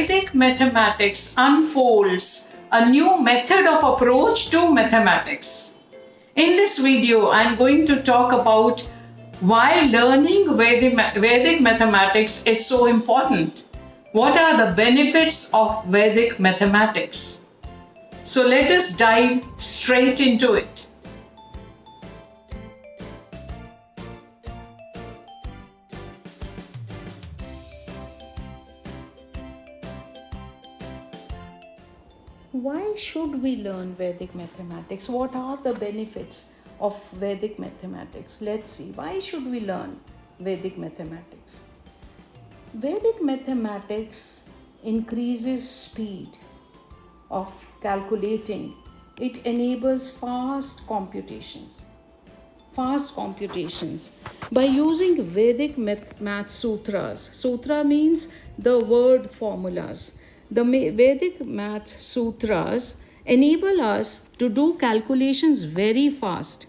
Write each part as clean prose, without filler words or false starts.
Vedic mathematics unfolds a new method of approach to mathematics. In this video, I am going to talk about why learning Vedic mathematics is so important. What are the benefits of Vedic mathematics? So let us dive straight into it. Why should we learn Vedic mathematics? What are the benefits of Vedic mathematics? Let's see. Why should we learn Vedic mathematics? Vedic mathematics increases speed of calculating. It enables fast computations. By using Vedic math sutras. Sutra means the word formulas. The Vedic math sutras enable us to do calculations very fast.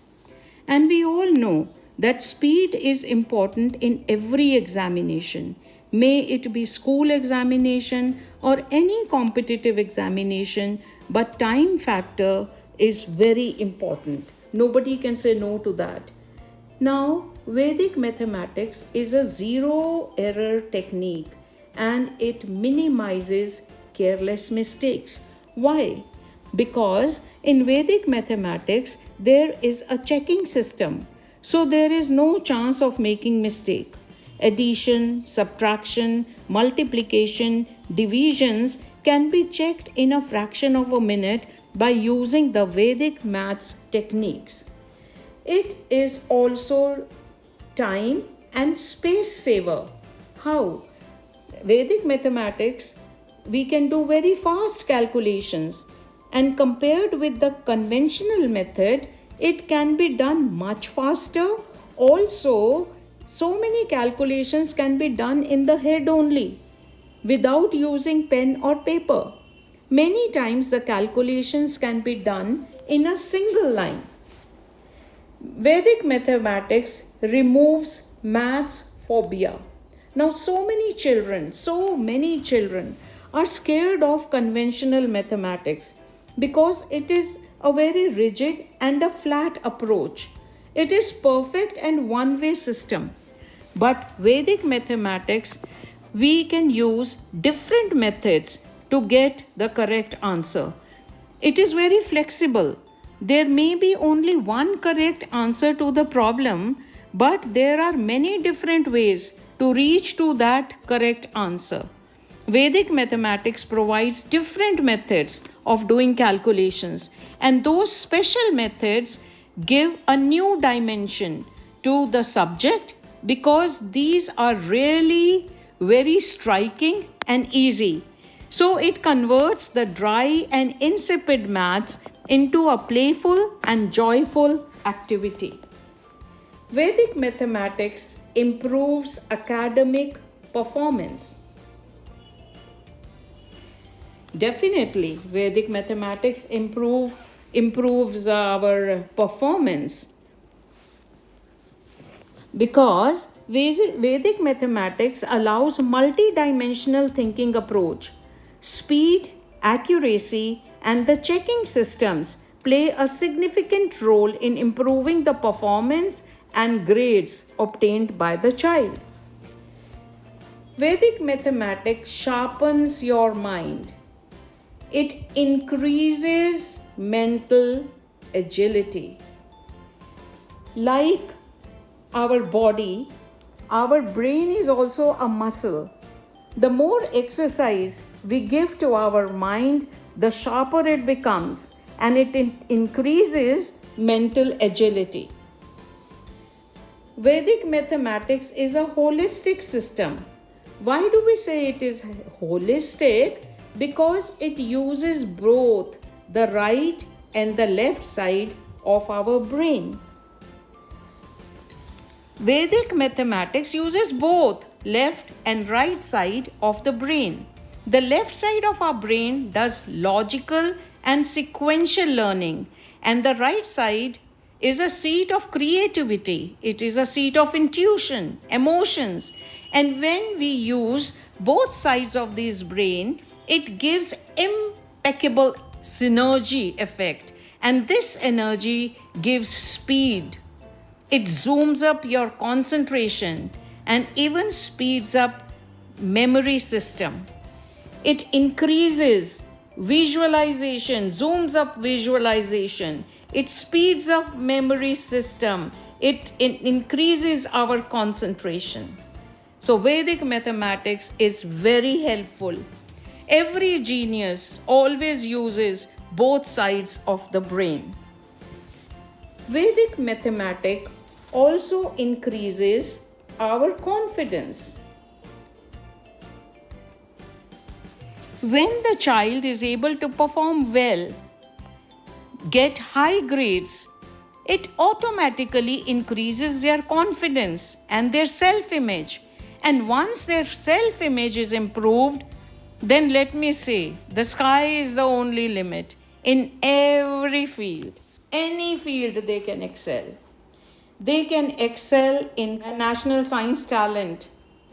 And we all know that speed is important in every examination. May it be school examination or any competitive examination, but time factor is very important. Nobody can say no to that. Now, Vedic mathematics is a zero error technique and it minimizes careless mistakes. Why? Because in Vedic mathematics there is a checking system, so there is no chance of making mistake. Addition, subtraction, multiplication, divisions can be checked in a fraction of a minute by using the Vedic maths techniques. It is also time and space saver. How? Vedic mathematics, we can do very fast calculations, and compared with the conventional method, it can be done much faster. Also, so many calculations can be done in the head only without using pen or paper. Many times the calculations can be done in a single line. Vedic mathematics removes maths phobia. Now so many children are scared of conventional mathematics because it is a very rigid and a flat approach. It is perfect and one-way system. But Vedic mathematics, we can use different methods to get the correct answer. It is very flexible. There may be only one correct answer to the problem, but there are many different ways to reach to that correct answer. Vedic mathematics provides different methods of doing calculations, and those special methods give a new dimension to the subject because these are really very striking and easy. So it converts the dry and insipid maths into a playful and joyful activity. Vedic mathematics improves academic performance. Definitely, Vedic mathematics improves our performance because Vedic mathematics allows multi-dimensional thinking approach. Speed, accuracy, and the checking systems play a significant role in improving the performance and grades obtained by the child. Vedic mathematics sharpens your mind. It increases mental agility. Like our body, our brain is also a muscle. The more exercise we give to our mind, the sharper it becomes, and it increases mental agility. Vedic mathematics is a holistic system. Why do we say it is holistic? Because it uses both the right and the left side of our brain. Vedic mathematics uses both left and right side of the brain. The left side of our brain does logical and sequential learning, and the right side is a seat of creativity. It is a seat of intuition, emotions, And when we use both sides of this brain, it gives impeccable synergy effect. And this energy gives speed. It zooms up your concentration and even speeds up memory system. It increases visualization, zooms up visualization. It speeds up memory system. It increases our concentration. So Vedic mathematics is very helpful. Every genius always uses both sides of the brain. Vedic mathematics also increases our confidence. When the child is able to perform well, get high grades, it automatically increases their confidence and their self-image. And once their self-image is improved, then let me say, the sky is the only limit. In every field, any field they can excel. They can excel in a National Science Talent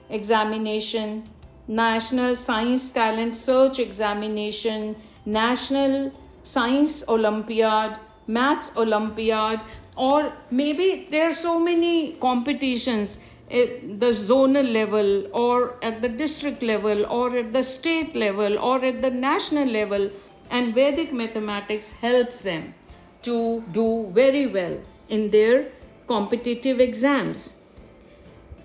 Examination, National Science Talent Search Examination, National Science Olympiad, Maths Olympiad, or maybe there are so many competitions at the zonal level or at the district level or at the state level or at the national level, and Vedic mathematics helps them to do very well in their competitive exams.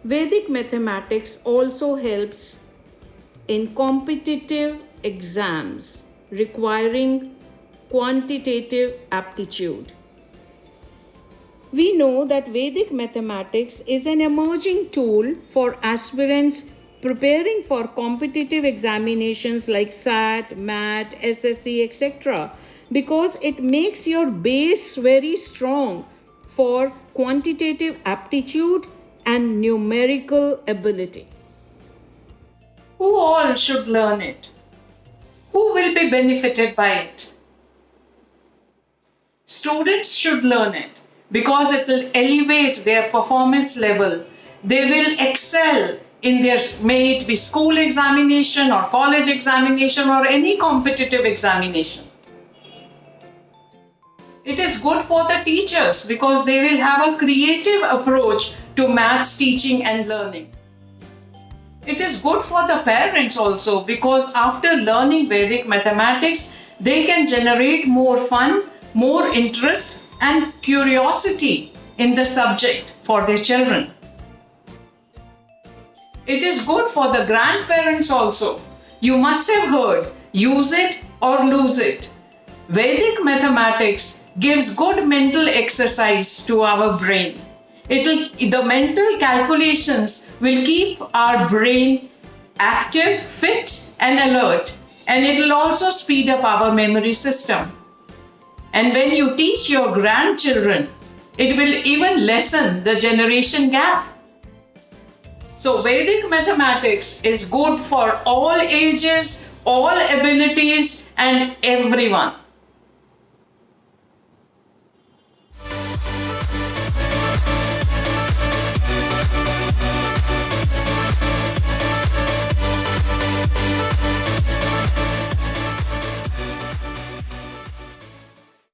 Vedic mathematics also helps in competitive exams requiring quantitative aptitude. We know that Vedic mathematics is an emerging tool for aspirants preparing for competitive examinations like SAT, MAT, SSC, etc. because it makes your base very strong for quantitative aptitude and numerical ability. Who all should learn it? Who will be benefited by it? Students should learn it because it will elevate their performance level. They will excel in their, may it be school examination or college examination or any competitive examination. It is good for the teachers because they will have a creative approach to maths teaching and learning. It is good for the parents also because after learning Vedic mathematics, they can generate more fun, more interest and curiosity in the subject for their children. It is good for the grandparents also. You must have heard, use it or lose it. Vedic mathematics gives good mental exercise to our brain. The mental calculations will keep our brain active, fit and alert, and it will also speed up our memory system. And when you teach your grandchildren, it will even lessen the generation gap. So Vedic mathematics is good for all ages, all abilities and everyone.